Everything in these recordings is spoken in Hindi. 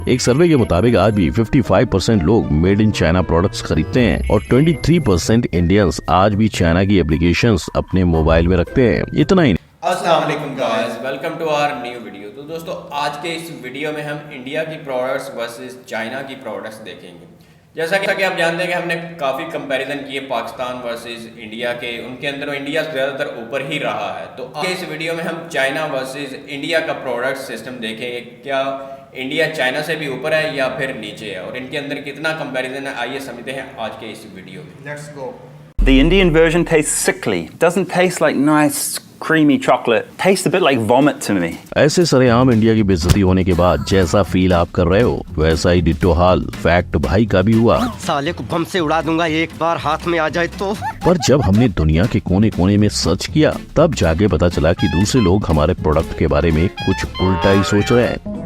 एक सर्वे के मुताबिक आज भी 55% लोग मेड इन चाइना प्रोडक्ट्स खरीदते हैं और 23% इंडियंस आज भी चाइना की एप्लीकेशंस अपने मोबाइल में रखते हैं। इतना ही अस्सलाम वालेकुम guys, welcome to our new video. तो दोस्तों, आज के इस वीडियो में हम इंडिया की प्रोडक्ट्स वर्सेस चाइना की प्रोडक्ट्स देखेंगे। जैसा कि आप जानते हैं कि हमने काफ़ी कंपैरिजन किए पाकिस्तान वर्सेस इंडिया के, उनके अंदर इंडिया ज़्यादातर ऊपर ही रहा है। तो आज के इस वीडियो में हम चाइना वर्सेस इंडिया का प्रोडक्ट सिस्टम देखेंगे। क्या इंडिया चाइना से भी ऊपर है या फिर नीचे है, और इनके अंदर कितना कंपैरिजन है, आइए समझते हैं आज के इस वीडियो में। Let's go. The Indian version tastes sickly. Doesn't taste like nice creamy chocolate. Tastes a bit like vomit to me. ऐसे सरेआम इंडिया की बेइज्जती होने के बाद जैसा फील आप कर रहे हो वैसा ही डिट्टो हाल फैक्ट भाई का भी हुआ। साले को बम से उड़ा दूंगा एक बार हाथ में आ जाए तो। पर जब हमने दुनिया के कोने कोने में सर्च किया तब जाके पता चला कि दूसरे लोग हमारे प्रोडक्ट के बारे में कुछ उल्टा ही सोच रहे हैं।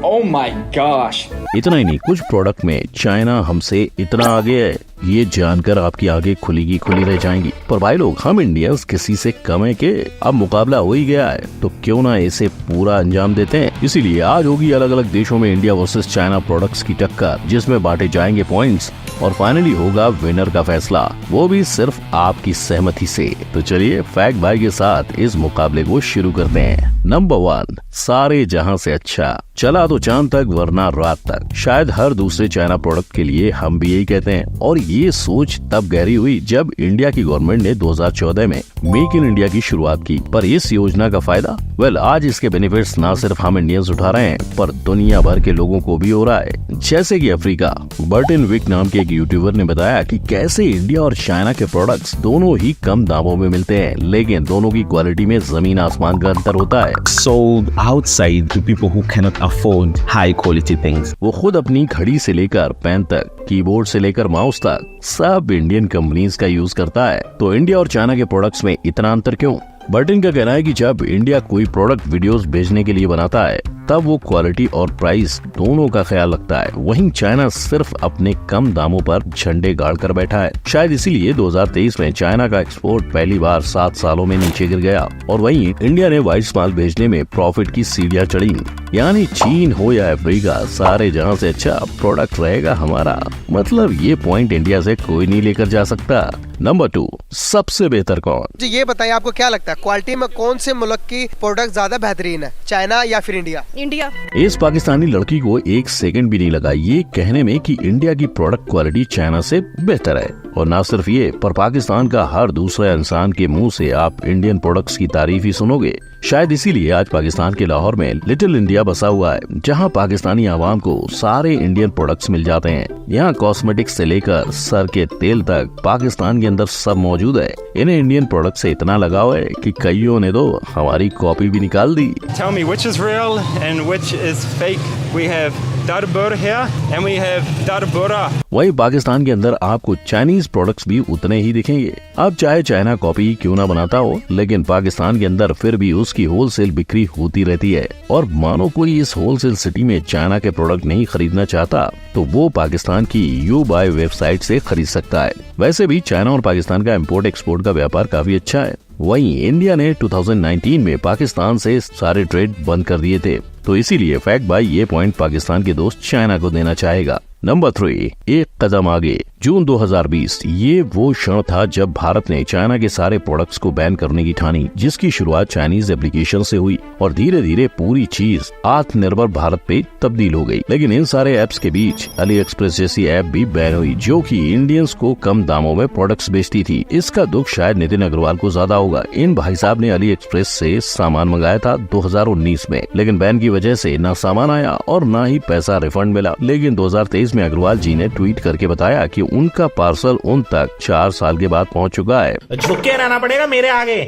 Oh my gosh! इतना ही नहीं, कुछ प्रोडक्ट में चाइना हमसे इतना आगे है, ये जानकर आपकी आगे खुली की खुली रह जाएंगी। पर भाई लोग, हम इंडियंस किसी से कम है के? अब मुकाबला हो ही गया है तो क्यों ना इसे पूरा अंजाम देते हैं। इसीलिए आज होगी अलग अलग देशों में इंडिया वर्सेस चाइना प्रोडक्ट्स की टक्कर, जिसमें बांटे जाएंगे पॉइंट्स और फाइनली होगा विनर का फैसला, वो भी सिर्फ आपकी सहमति से। तो चलिए फैक्ट भाई के साथ इस मुकाबले को शुरू करते हैं। नंबर 1, सारे जहां से अच्छा, चला तो चांद तक वरना रात तक। शायद हर दूसरे चाइना प्रोडक्ट के लिए हम भी यही कहते हैं, और ये सोच तब गहरी हुई जब इंडिया की गवर्नमेंट ने 2014 में मेक इन इंडिया की शुरुआत की। पर इस योजना का फायदा, आज इसके बेनिफिट्स न सिर्फ हम इंडियंस उठा रहे हैं पर दुनिया भर के लोगों को भी हो रहा है। जैसे कि अफ्रीका, बर्टन विक नाम के एक यूट्यूबर ने बताया कि कैसे इंडिया और चाइना के प्रोडक्ट्स दोनों ही कम दामों में मिलते हैं, लेकिन दोनों की क्वालिटी में जमीन आसमान का अंतर होता है। Sold outside to people who cannot afford high quality things. वो खुद अपनी घड़ी से लेकर पेन तक, कीबोर्ड से लेकर माउस तक सब इंडियन कंपनीज का यूज करता है। तो इंडिया और चाइना के प्रोडक्ट्स में इतना अंतर क्यों? बर्टन का कहना है कि जब इंडिया कोई प्रोडक्ट वीडियोस भेजने के लिए बनाता है तब वो क्वालिटी और प्राइस दोनों का ख्याल रखता है, वहीं चाइना सिर्फ अपने कम दामों पर झंडे गाड़ कर बैठा है। शायद इसीलिए 2023 में चाइना का एक्सपोर्ट पहली बार 7 सालों में नीचे गिर गया, और वहीं इंडिया ने वाइट माल भेजने में प्रॉफिट की सीढ़ियां चढ़ी। यानी चीन हो या अफ्रीका, सारे जहां से अच्छा प्रोडक्ट रहेगा हमारा। मतलब ये पॉइंट इंडिया से कोई नहीं लेकर जा सकता। नंबर 2, सबसे बेहतर कौन? जी ये बताइए, आपको क्या लगता है क्वालिटी में कौन से मुल्क की प्रोडक्ट ज्यादा बेहतरीन है, चाइना या फिर इंडिया? इंडिया। इस पाकिस्तानी लड़की को एक सेकंड भी नहीं लगा ये कहने में कि इंडिया की प्रोडक्ट क्वालिटी चाइना से बेहतर है। और न सिर्फ ये, पर पाकिस्तान का हर दूसरा इंसान के मुंह से आप इंडियन प्रोडक्ट्स की तारीफ ही सुनोगे। शायद इसीलिए आज पाकिस्तान के लाहौर में लिटिल इंडिया बसा हुआ है, जहां पाकिस्तानी आवाम को सारे इंडियन प्रोडक्ट्स मिल जाते हैं। यहाँ कॉस्मेटिक्स से लेकर सर के तेल तक पाकिस्तान के अंदर सब मौजूद है। इन्हें इंडियन प्रोडक्ट से इतना लगाव है कि कईयों ने तो हमारी कॉपी भी निकाल दी। Tell me which is real and which is fake. We have Darbur here and we have Darbura. वही पाकिस्तान के अंदर आपको चाइनीज प्रोडक्ट्स भी उतने ही दिखेंगे। अब चाहे चाइना कॉपी क्यों ना बनाता हो, लेकिन पाकिस्तान के अंदर फिर भी उसकी होलसेल बिक्री होती रहती है। और मानो कोई इस होलसेल सिटी में चाइना के प्रोडक्ट नहीं खरीदना चाहता तो वो पाकिस्तान की यू बाय वेबसाइट से खरीद सकता है। वैसे भी चाइना और पाकिस्तान का इम्पोर्ट एक्सपोर्ट का व्यापार काफी अच्छा है। वहीं इंडिया ने 2019 में पाकिस्तान से सारे ट्रेड बंद कर दिए थे, तो इसीलिए फैक्ट भाई ये पॉइंट पाकिस्तान के दोस्त चाइना को देना चाहेगा। नंबर 3, एक कदम आगे। जून 2020 ये वो क्षण था जब भारत ने चाइना के सारे प्रोडक्ट्स को बैन करने की ठानी, जिसकी शुरुआत चाइनीज एप्लीकेशन से हुई और धीरे धीरे पूरी चीज आत्मनिर्भर भारत पे तब्दील हो गई। लेकिन इन सारे ऐप्स के बीच अली एक्सप्रेस जैसी ऐप भी बैन हुई, जो कि इंडियंस को कम दामों में प्रोडक्ट्स बेचती थी। इसका दुख शायद नितिन अग्रवाल को ज्यादा होगा। इन भाई साहब ने अली एक्सप्रेस से सामान मंगाया था 2019 में, लेकिन बैन की वजह से न सामान आया और न ही पैसा रिफंड मिला। लेकिन 2023 में अग्रवाल जी ने ट्वीट करके बताया कि उनका पार्सल उन तक 4 साल के बाद पहुंच चुका है। झुक के रहना पड़ेगा मेरे आगे,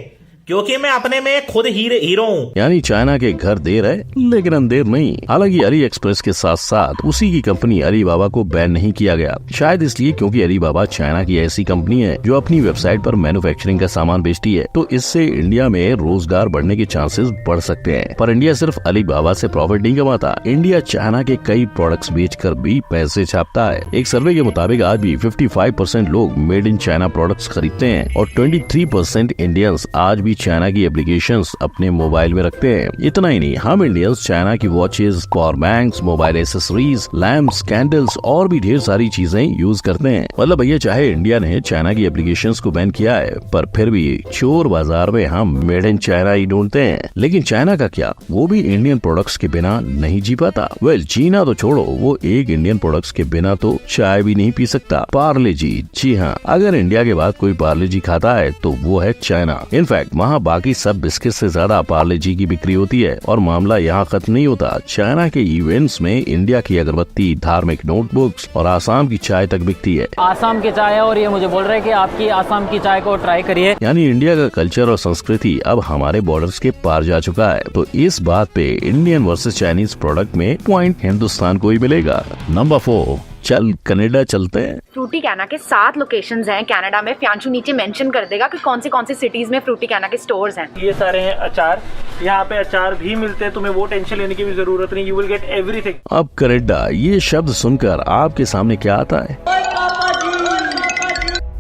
क्योंकि मैं अपने में खुद हीरो हूँ। यानी चाइना के घर देर है लेकिन अंधेर नहीं। हालांकि अली एक्सप्रेस के साथ साथ उसी की कंपनी अलीबाबा को बैन नहीं किया गया, शायद इसलिए क्योंकि अलीबाबा चाइना की ऐसी कंपनी है जो अपनी वेबसाइट पर मैन्युफैक्चरिंग का सामान बेचती है, तो इससे इंडिया में रोजगार बढ़ने के चांसेस बढ़ सकते हैं। पर इंडिया सिर्फ अलीबाबा से प्रॉफिट नहीं कमाता, इंडिया चाइना के कई प्रोडक्ट्स बेचकर भी पैसे छापता है। एक सर्वे के मुताबिक आज भी 55% लोग मेड इन चाइना प्रोडक्ट्स खरीदते हैं और 23% इंडियंस आज भी भी चाइना की एप्लीकेशंस अपने मोबाइल में रखते हैं। इतना ही नहीं, हम इंडियंस चाइना की watches, power banks, mobile accessories, lamps, candles और भी ढेर सारी चीजें यूज करते हैं। मतलब भैया चाहे इंडिया ने चाइना की एप्लीकेशंस को बैन किया है, पर फिर भी चोर बाजार में हम मेड इन चाइना ही ढूंढते हैं। लेकिन चाइना का क्या, वो भी इंडियन प्रोडक्ट्स के बिना नहीं जी पाता। वेल, जीना तो छोड़ो, वो एक इंडियन प्रोडक्ट्स के बिना तो चाय भी नहीं पी सकता। पार्ले जी, जी हाँ, अगर इंडिया के बाद कोई पार्ले जी खाता है तो वो है चाइना। इनफैक्ट वहाँ बाकी सब बिस्किट से ज्यादा पार्ले जी की बिक्री होती है। और मामला यहाँ खत्म नहीं होता, चाइना के इवेंट्स में इंडिया की अगरबत्ती, धार्मिक नोटबुक्स और आसाम की चाय तक बिकती है। आसाम की चाय है और ये मुझे बोल रहे हैं कि आपकी आसाम की चाय को ट्राई करिए। यानी इंडिया का कल्चर और संस्कृति अब हमारे बॉर्डर्स के पार जा चुका है। तो इस बात पे इंडियन वर्सेस चाइनीज प्रोडक्ट में पॉइंट हिंदुस्तान को ही मिलेगा। नंबर 4, चल कनाडा चलते हैं। फ्रूटी कैना के 7 लोकेशंस हैं कनाडा में। फ्यांशु नीचे मेंशन कर देगा कि कौन से सिटीज में फ्रूटी कैना के स्टोर्स हैं। ये सारे हैं अचार, यहाँ पे अचार भी मिलते हैं, तुम्हें वो टेंशन लेने की भी जरूरत नहीं, यू विल गेट एवरीथिंग। अब कनाडा ये शब्द सुनकर आपके सामने क्या आता है?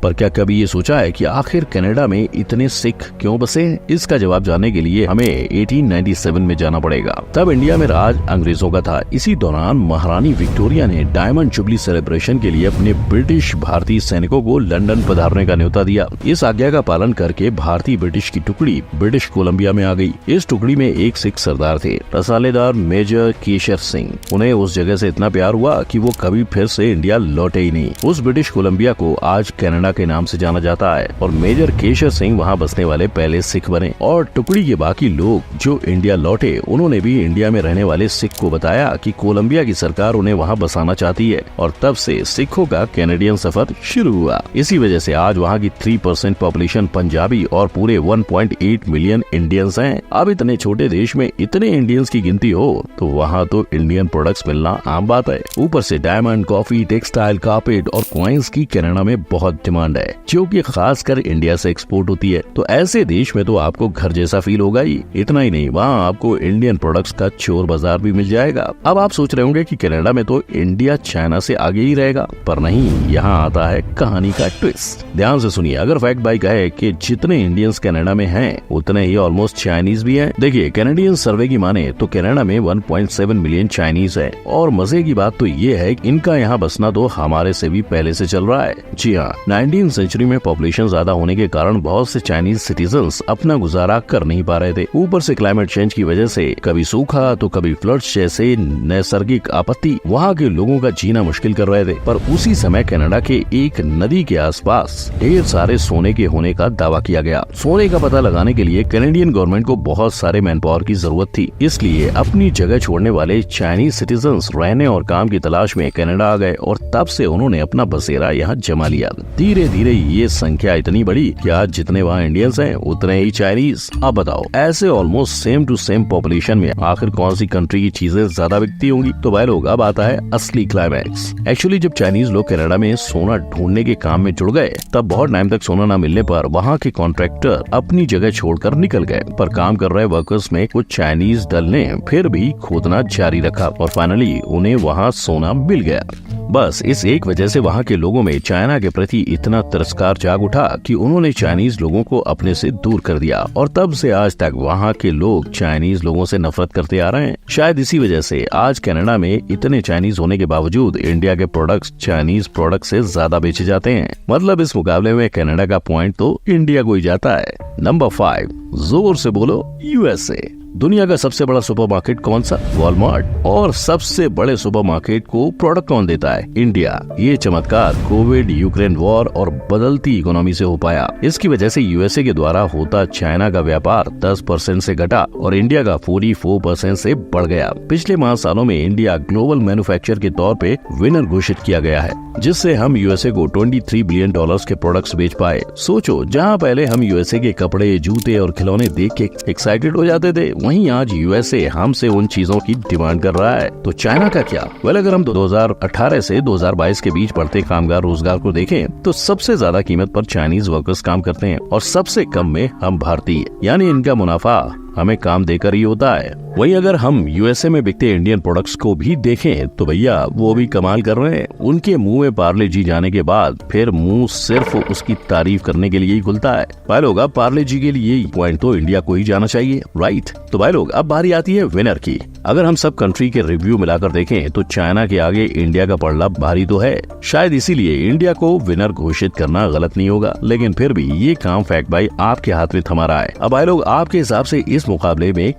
पर क्या कभी ये सोचा है कि आखिर कनाडा में इतने सिख क्यों बसे हैं? इसका जवाब जानने के लिए हमें 1897 में जाना पड़ेगा। तब इंडिया में राज अंग्रेजों का था। इसी दौरान महारानी विक्टोरिया ने डायमंड जुबली सेलिब्रेशन के लिए अपने ब्रिटिश भारतीय सैनिकों को लंदन पधारने का न्योता दिया। इस आज्ञा का पालन करके भारतीय ब्रिटिश की टुकड़ी ब्रिटिश कोलंबिया में आ गई। इस टुकड़ी में एक सिख सरदार थे, रसालेदार मेजर केशर सिंह। उन्हें उस जगह से इतना प्यार हुआ कि वो कभी फिर से इंडिया लौटे ही नहीं। उस ब्रिटिश कोलंबिया को आज कनाडा के नाम से जाना जाता है और मेजर केशर सिंह वहाँ बसने वाले पहले सिख बने। और टुकड़ी के बाकी लोग जो इंडिया लौटे, उन्होंने भी इंडिया में रहने वाले सिख को बताया कि कोलंबिया की सरकार उन्हें वहाँ बसाना चाहती है। और तब से सिखों का कैनेडियन सफर शुरू हुआ। इसी वजह से आज वहाँ की 3% पॉपुलेशन पंजाबी और पूरे 1.8 मिलियन इंडियंस हैं। अब इतने छोटे देश में इतने इंडियंस की गिनती हो तो वहाँ तो इंडियन प्रोडक्ट्स मिलना आम बात है। ऊपर से डायमंड, कॉफी, टेक्सटाइल, कारपेट और कॉइन्स की कनाडा में बहुत डिमांड है, जो कि खासकर इंडिया से एक्सपोर्ट होती है। तो ऐसे देश में तो आपको घर जैसा फील होगा ही। इतना ही नहीं, वहाँ आपको इंडियन प्रोडक्ट्स का चोर बाजार भी मिल जाएगा। अब आप सोच रहे होंगे कि कनाडा में तो इंडिया चाइना से आगे ही रहेगा, पर नहीं, यहाँ आता है कहानी का ट्विस्ट। ध्यान से सुनिए, अगर फैक्ट बाई कहे कि जितने इंडियंस कनाडा में हैं, उतने ही ऑलमोस्ट चाइनीज भी हैं। देखिए, कैनेडियन सर्वे की माने तो कनाडा में 1.7 मिलियन चाइनीज है। और मजे की बात तो ये है कि इनका यहाँ बसना तो हमारे से भी पहले से चल रहा है। जी हाँ, 19वीं सेंचुरी में पॉपुलेशन ज्यादा होने के कारण बहुत से चाइनीज सिटीजन्स अपना गुजारा कर नहीं पा रहे थे। ऊपर से क्लाइमेट चेंज की वजह से कभी सूखा तो कभी फ्लड्स जैसे नैसर्गिक आपत्ति वहाँ के लोगों का जीना मुश्किल कर रहे थे। पर उसी समय कनाडा के एक नदी के आसपास ढेर सारे सोने के होने का दावा किया गया। सोने का पता लगाने के लिए कैनेडियन गवर्नमेंट को बहुत सारे मैन पावर की जरूरत थी। इसलिए अपनी जगह छोड़ने वाले चाइनीज सिटीजन्स रहने और काम की तलाश में कनाडा आ गए और तब से उन्होंने अपना बसेरा यहाँ जमा लिया। धीरे धीरे ये संख्या इतनी बड़ी कि आज जितने वहाँ इंडियंस हैं उतने ही चाइनीज। अब बताओ, ऐसे almost same to same population में आखिर कौन सी कंट्री की चीजें ज्यादा बिकती होंगी? तो भाई लोग, अब आता है असली क्लाइमैक्स। एक्चुअली जब चाइनीज लोग कनाडा में सोना ढूंढने के काम में जुड़ गए, तब बहुत टाइम तक सोना न मिलने पर वहाँ के कॉन्ट्रैक्टर अपनी जगह छोड़कर निकल गए। पर काम कर रहे वर्कर्स में कुछ चाइनीज दल ने फिर भी खोदना जारी रखा और फाइनली उन्हें वहाँ सोना मिल गया। बस इस एक वजह से वहाँ के लोगों में चाइना के प्रति इतना तिरस्कार जाग उठा कि उन्होंने चाइनीज लोगों को अपने से दूर कर दिया। और तब से आज तक वहाँ के लोग चाइनीज लोगों से नफरत करते आ रहे हैं। शायद इसी वजह से आज कनाडा में इतने चाइनीज होने के बावजूद इंडिया के प्रोडक्ट्स चाइनीज प्रोडक्ट से ज्यादा बेचे जाते हैं। मतलब इस मुकाबले में कनाडा का पॉइंट तो इंडिया को ही जाता है। नंबर 5, जोर से बोलो यूएसए। दुनिया का सबसे बड़ा सुपरमार्केट कौन सा? वॉलमार्ट। और सबसे बड़े सुपरमार्केट को प्रोडक्ट कौन देता है? इंडिया। ये चमत्कार कोविड, यूक्रेन वॉर और बदलती इकोनॉमी से हो पाया। इसकी वजह से यूएसए के द्वारा होता चाइना का व्यापार 10% से घटा और इंडिया का 44% से बढ़ गया। पिछले 5 सालों में इंडिया ग्लोबल मैन्युफैक्चर के तौर पे विनर घोषित किया गया है, जिससे हम यूएसए को $23 बिलियन के प्रोडक्ट्स बेच पाए। सोचो, जहाँ पहले हम यूएसए के कपड़े, जूते और खिलौने देख के एक्साइटेड हो जाते थे, वहीं आज यूएसए हमसे उन चीजों की डिमांड कर रहा है। तो चाइना का क्या? वेल, अगर हम 2018 से 2022 के बीच बढ़ते कामगार रोजगार को देखें तो सबसे ज्यादा कीमत पर चाइनीज वर्कर्स काम करते हैं और सबसे कम में हम भारतीय। यानी इनका मुनाफा हमें काम देकर ही होता है। वहीं अगर हम यूएसए में बिकते इंडियन प्रोडक्ट्स को भी देखें तो भैया वो भी कमाल कर रहे हैं। उनके मुंह में पार्ले जी जाने के बाद फिर मुंह सिर्फ उसकी तारीफ करने के लिए ही खुलता है। भाई लोग, अब पार्ले जी के लिए पॉइंट तो इंडिया को ही जाना चाहिए, राइट? तो भाई लोग, अब बारी आती है विनर की। अगर हम सब कंट्री के रिव्यू मिलाकर देखें तो चाइना के आगे इंडिया का पड़ला भारी तो है। शायद इसीलिए इंडिया को विनर घोषित करना गलत नहीं होगा, लेकिन फिर भी ये काम फैक्ट भाई आपके हाथ में थमा रहा है। अब भाई लोग, आपके हिसाब से इस मुकाबले में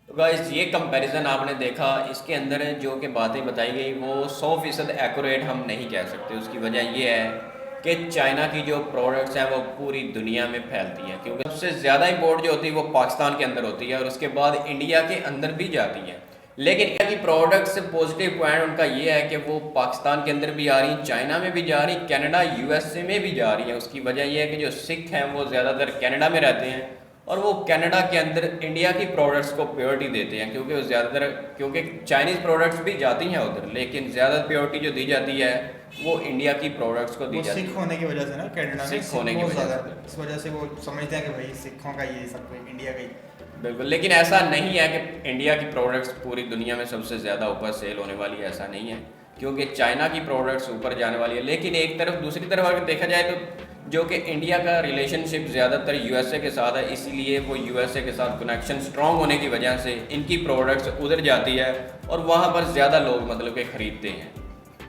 गाइस, ये कंपैरिजन आपने देखा, इसके अंदर जो कि बातें बताई गई वो 100% एक्यूरेट हम नहीं कह सकते। उसकी वजह ये है कि चाइना की जो प्रोडक्ट्स हैं वो पूरी दुनिया में फैलती हैं, क्योंकि सबसे ज़्यादा इंपोर्ट जो होती है वो पाकिस्तान के अंदर होती है और उसके बाद इंडिया के अंदर भी जाती है। लेकिन इंडिया की प्रोडक्ट्स से पॉजिटिव पॉइंट उनका ये है कि वो पाकिस्तान के अंदर भी आ रही, चाइना में भी जा रही, कनाडा यूएसए में भी जा रही है। उसकी वजह यह है कि जो सिख हैं वो ज़्यादातर कनाडा में रहते हैं और वो कनाडा के अंदर इंडिया की प्रोडक्ट्स को प्योरिटी देते हैं, क्योंकि वो ज़्यादातर, क्योंकि चाइनीज़ प्रोडक्ट्स भी जाती हैं उधर, लेकिन ज़्यादा प्योरिटी जो दी जाती है वो इंडिया की प्रोडक्ट्स को दी जाती है। सिख होने की वजह से ना, कनाडा में सिख होने की वजह से, इस वजह से वो समझते हैं कि भाई सिखों का ये सब इंडिया का ही। बिल्कुल, लेकिन ऐसा नहीं है कि इंडिया की प्रोडक्ट्स पूरी दुनिया में सबसे ज़्यादा ऊपर सेल होने वाली है, ऐसा नहीं है, क्योंकि चाइना की प्रोडक्ट्स ऊपर जाने वाली है। लेकिन एक तरफ, दूसरी तरफ अगर देखा जाए तो जो कि इंडिया का रिलेशनशिप ज़्यादातर यूएसए के साथ है, इसीलिए वो यूएसए के साथ कनेक्शन स्ट्रॉन्ग होने की वजह से इनकी प्रोडक्ट्स उधर जाती है और वहाँ पर ज़्यादा लोग मतलब कि ख़रीदते हैं।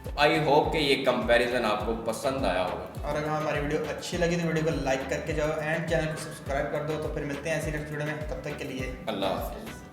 तो आई होप कि ये कंपैरिजन आपको पसंद आया होगा। और अगर हमारी वीडियो अच्छी लगी तो वीडियो को लाइक करके जाओ एंड चैनल को सब्सक्राइब कर दो। तो फिर मिलते हैं ऐसी नेक्स्ट वीडियो में, तब तक के लिए अल्लाह हाफ़िज़।